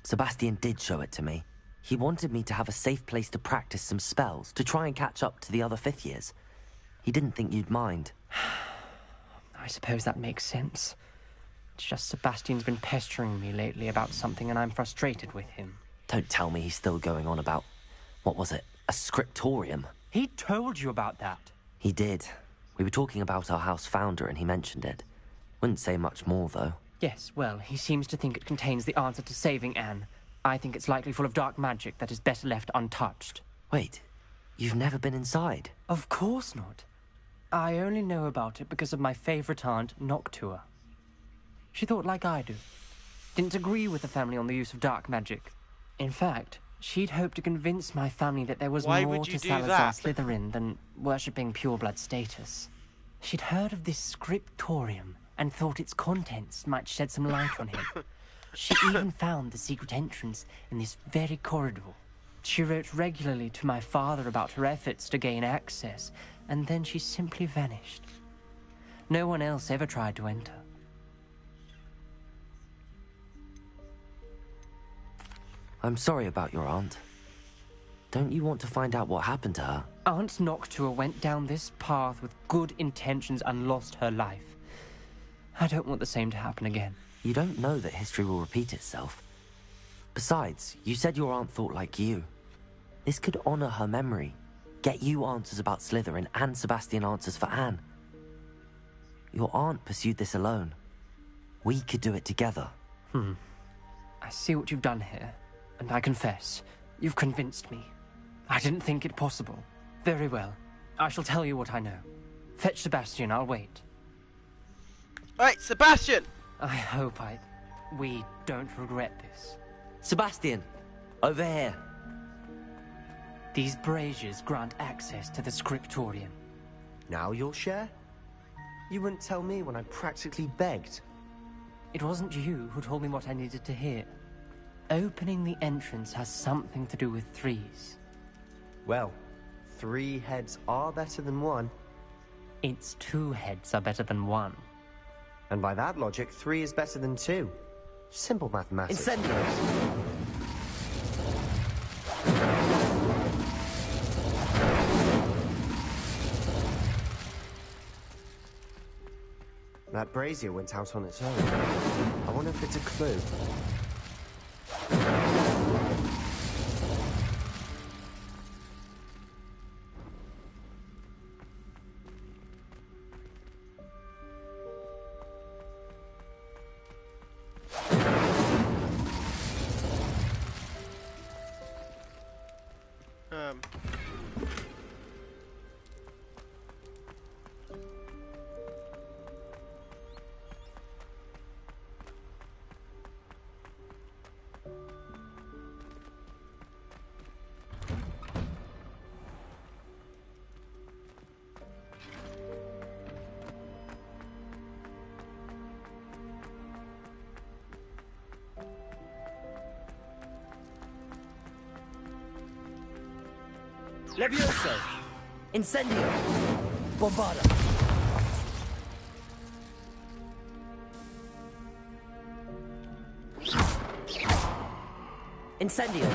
Sebastian did show it to me. He wanted me to have a safe place to practice some spells, to try and catch up to the other fifth years. He didn't think you'd mind. I suppose that makes sense. It's just Sebastian's been pestering me lately about something and I'm frustrated with him. Don't tell me he's still going on about, what was it, a scriptorium? He told you about that. He did. We were talking about our house founder and he mentioned it. Wouldn't say much more, though. Yes, well, he seems to think it contains the answer to saving Anne. I think it's likely full of dark magic that is better left untouched. Wait, you've never been inside? Of course not. I only know about it because of my favorite aunt, Noctua. She thought like I do. Didn't agree with the family on the use of dark magic. In fact, she'd hoped to convince my family that there was more to Salazar Slytherin than worshipping pureblood status. She'd heard of this scriptorium and thought its contents might shed some light on him. She even found the secret entrance in this very corridor. She wrote regularly to my father about her efforts to gain access, and then she simply vanished. No one else ever tried to enter. I'm sorry about your aunt. Don't you want to find out what happened to her? Aunt Noctua went down this path with good intentions and lost her life. I don't want the same to happen again. You don't know that history will repeat itself. Besides, you said your aunt thought like you. This could honor her memory, get you answers about Slytherin and Sebastian answers for Anne. Your aunt pursued this alone. We could do it together. I see what you've done here, and I confess, you've convinced me. I didn't think it possible. Very well. I shall tell you what I know. Fetch Sebastian, I'll wait. Right, Sebastian! I hope we don't regret this. Sebastian! Over here! These braziers grant access to the scriptorium. Now you'll share? You wouldn't tell me when I practically begged. It wasn't you who told me what I needed to hear. Opening the entrance has something to do with threes. Well, 3 heads are better than 1. It's 2 heads are better than 1. And by that logic, 3 is better than 2. Simple mathematics. Incendiaries! That brazier went out on its own. I wonder if it's a clue. Levioso! Incendio! Bombada! Incendio.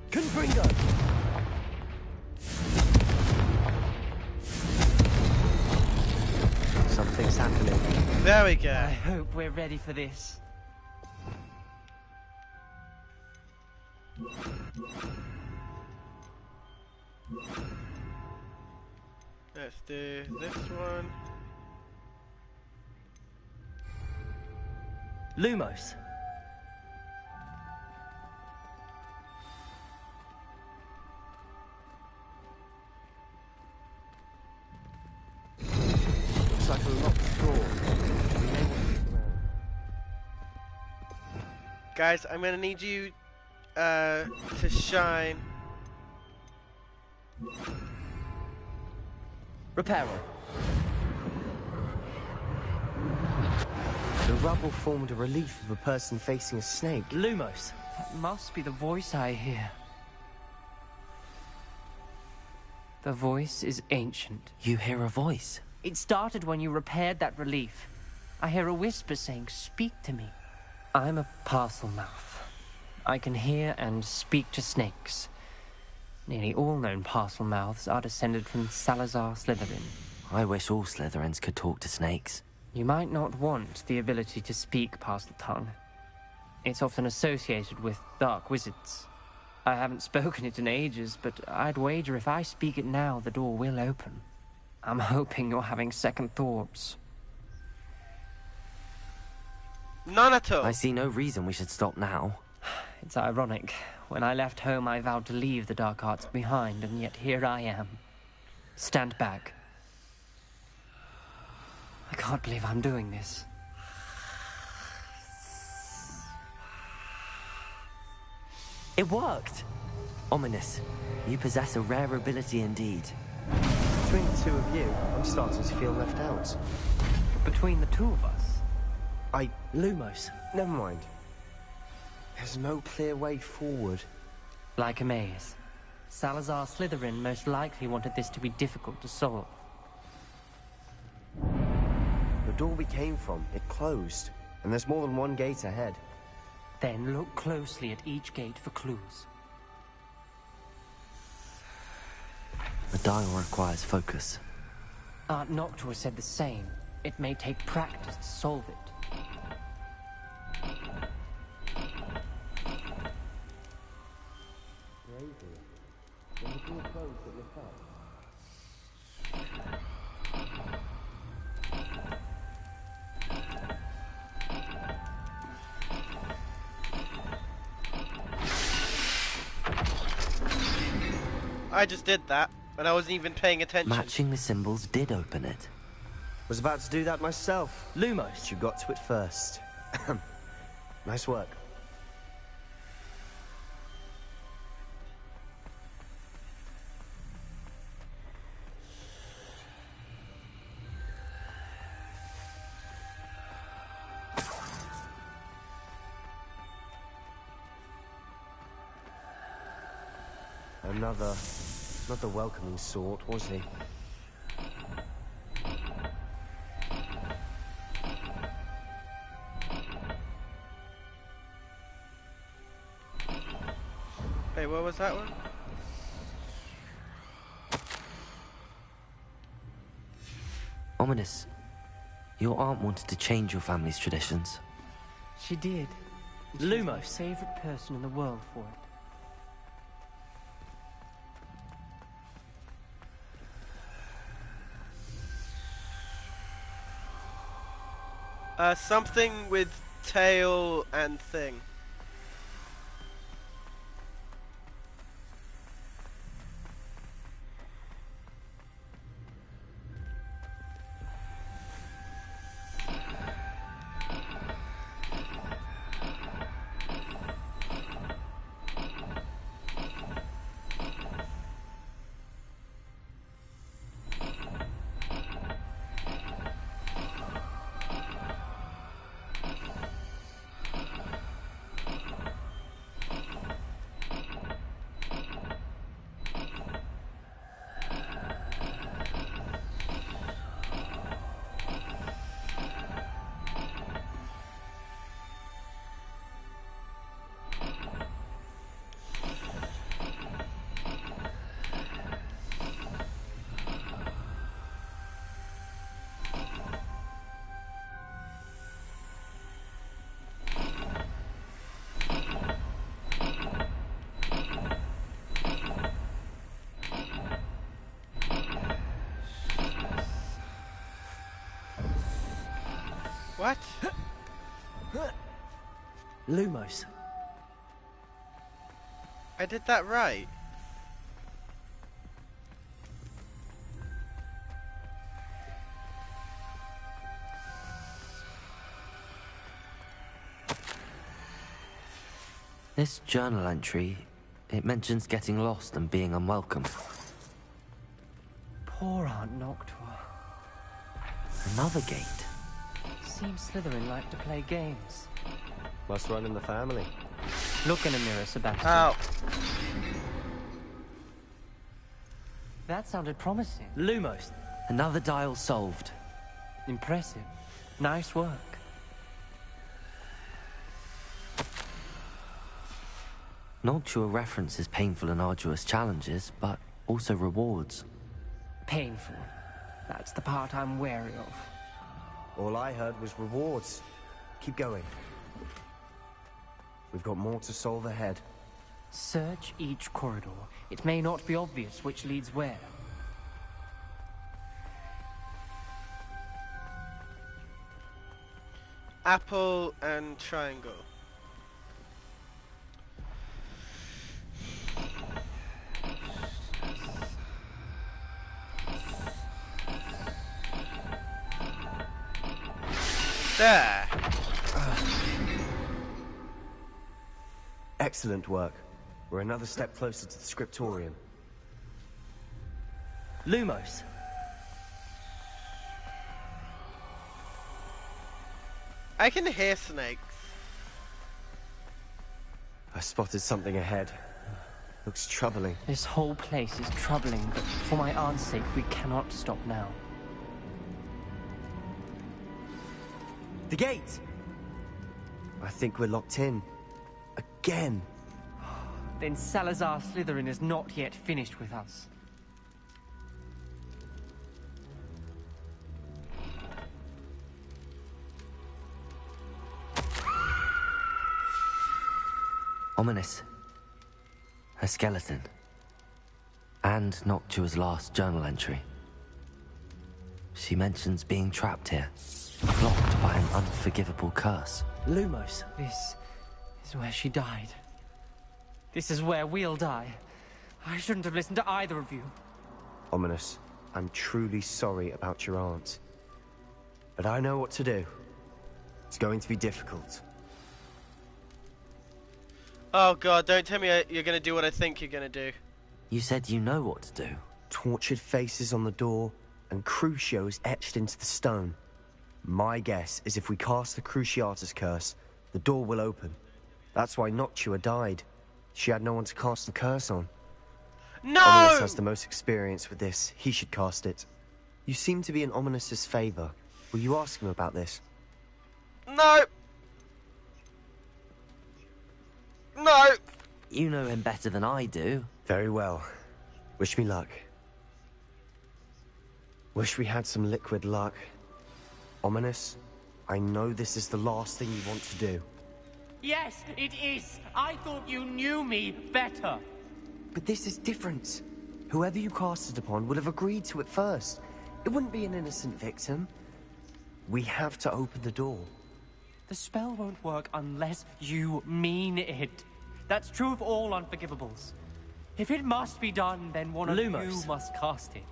Confringo! Something's happening. There we go. I hope we're ready for this. Let's do this one. Lumos. Looks like a locked door. Guys, I'm gonna need you to shine. Reparo. The rubble formed a relief of a person facing a snake. Lumos. That must be the voice I hear. The voice is ancient. You hear a voice? It started when you repaired that relief. I hear a whisper saying, "Speak to me." I'm a parcel mouth. I can hear and speak to snakes. Nearly all known parcel mouths are descended from Salazar Slytherin. I wish all Slytherins could talk to snakes. You might not want the ability to speak parcel tongue. It's often associated with dark wizards. I haven't spoken it in ages, but I'd wager if I speak it now, the door will open. I'm hoping you're having second thoughts. None at all. I see no reason we should stop now. It's ironic. When I left home, I vowed to leave the dark arts behind, and yet here I am. Stand back. I can't believe I'm doing this. It worked! Ominous. You possess a rare ability indeed. Between the two of you, I'm starting to feel left out. Between the two of us? Lumos. Never mind. There's no clear way forward. Like a maze. Salazar Slytherin most likely wanted this to be difficult to solve. The door we came from, it closed. And there's more than one gate ahead. Then look closely at each gate for clues. The dial requires focus. Aunt Noctua said the same. It may take practice to solve it. I just did that, and I wasn't even paying attention. Matching the symbols did open it. Was about to do that myself. Lumos. You got to it first. Nice work. Not the welcoming sort, was he? Hey, what was that one? Ominous. Your aunt wanted to change your family's traditions. She did. Lumos. My favorite person in the world for it. Something with tail and thing. What? Lumos. I did that right. This journal entry, it mentions getting lost and being unwelcome. Poor Aunt Noctua. Another gate. Seems Slytherin like to play games. Must run in the family. Look in a mirror, Sebastian. Ow. That sounded promising. Lumos. Another dial solved. Impressive. Nice work. Noctua references painful and arduous challenges, but also rewards. Painful. That's the part I'm wary of. All I heard was rewards. Keep going. We've got more to solve ahead. Search each corridor. It may not be obvious which leads where. Apple and triangle. There. Excellent work. We're another step closer to the scriptorium. Lumos. I can hear snakes. I spotted something ahead. Looks troubling. This whole place is troubling, but for my aunt's sake, we cannot stop now. The gate! I think we're locked in. Again. Then Salazar Slytherin is not yet finished with us. Ominous. A skeleton. And Noctua's last journal entry. She mentions being trapped here, blocked by an unforgivable curse. Lumos. This is where she died. This is where we'll die. I shouldn't have listened to either of you. Ominous, I'm truly sorry about your aunt. But I know what to do. It's going to be difficult. Oh god, don't tell me you're gonna do what I think you're gonna do. You said you know what to do. Tortured faces on the door, and Crucios etched into the stone. My guess is if we cast the Cruciatus curse, the door will open. That's why Noctua died. She had no one to cast the curse on. No! Ominous has the most experience with this. He should cast it. You seem to be in Ominous's favor. Will you ask him about this? No! No! You know him better than I do. Very well. Wish me luck. Wish we had some liquid luck. Ominous, I know this is the last thing you want to do. Yes, it is. I thought you knew me better. But this is different. Whoever you cast it upon would have agreed to it first. It wouldn't be an innocent victim. We have to open the door. The spell won't work unless you mean it. That's true of all unforgivables. If it must be done, then one of you must cast it.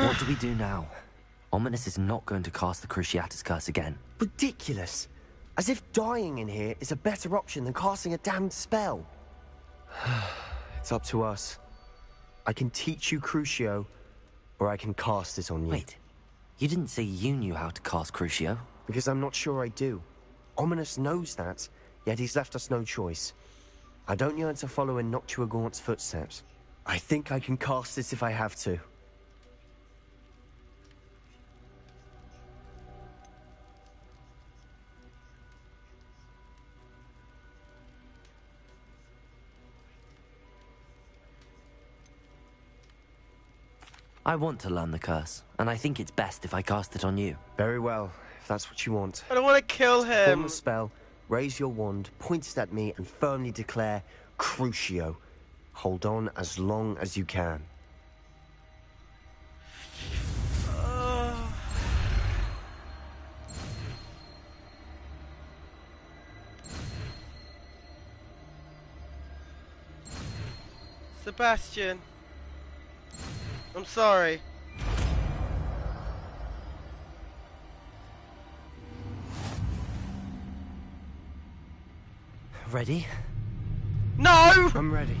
What do we do now? Ominous is not going to cast the Cruciatus curse again. Ridiculous. As if dying in here is a better option than casting a damned spell. It's up to us. I can teach you Crucio, or I can cast it on you. Wait, you didn't say you knew how to cast Crucio? Because I'm not sure I do. Ominous knows that, yet he's left us no choice. I don't yearn to follow in Noctua Gaunt's footsteps. I think I can cast it if I have to. I want to learn the curse, and I think it's best if I cast it on you. Very well, if that's what you want. I don't want to kill him. Form the spell, raise your wand, point it at me, and firmly declare Crucio. Hold on as long as you can. Sebastian. I'm sorry. Ready? No! I'm ready.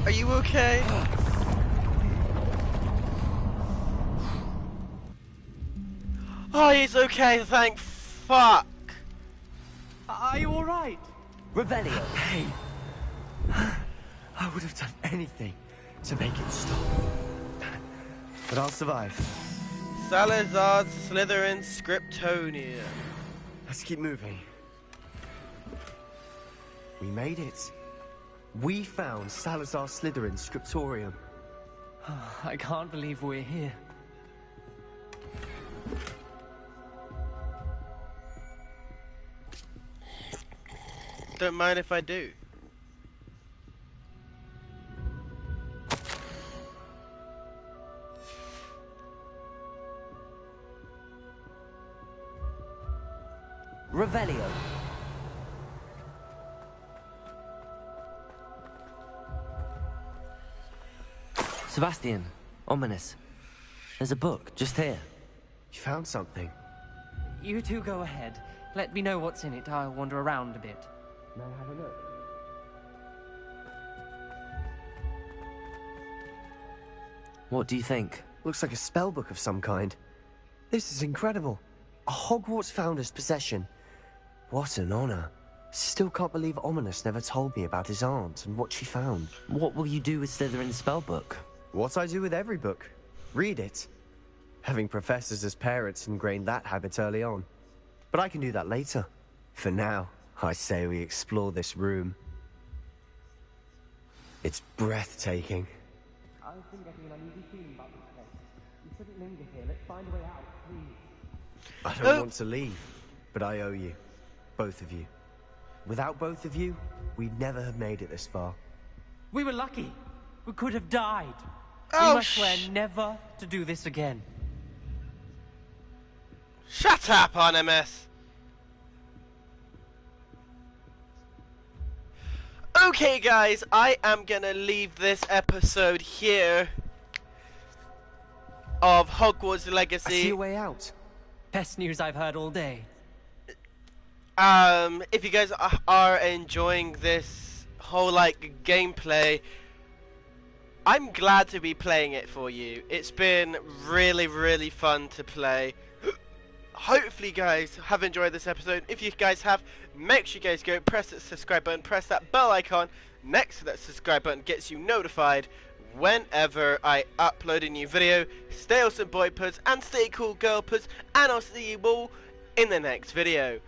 Are you okay? Oh, he's okay, thank fuck. Are you alright? Revelio. Hey. I would have done anything to make it stop. But I'll survive. Salazar, Slytherin, Scriptonia. Let's keep moving. We made it. We found Salazar Slytherin's scriptorium. I can't believe we're here. Don't mind if I do. Revelio. Sebastian, ominous. There's a book just here. You found something. You two go ahead. Let me know what's in it. I'll wander around a bit. May I have a look? What do you think? Looks like a spell book of some kind. This is incredible. A Hogwarts founder's possession. What an honor. Still can't believe Ominous never told me about his aunt and what she found. What will you do with Slytherin's spellbook? What I do with every book. Read it. Having professors as parents ingrained that habit early on. But I can do that later. For now, I say we explore this room. It's breathtaking. I've been getting an uneasy feeling about this place. You shouldn't linger here. Let's find a way out, please. I don't want to leave, but I owe you. Both of you. Without both of you, we'd never have made it this far. We were lucky. We could have died. Oh, we must swear never to do this again. Shut up, Animus! Okay, guys, I am gonna leave this episode here of Hogwarts Legacy. I see a way out. Best news I've heard all day. If you guys are enjoying this whole, like, gameplay, I'm glad to be playing it for you. It's been really, really fun to play. Hopefully, you guys have enjoyed this episode. If you guys have, make sure you guys go press that subscribe button, press that bell icon next to that subscribe button, gets you notified whenever I upload a new video. Stay awesome, boy puds, and stay cool, girl puds, and I'll see you all in the next video.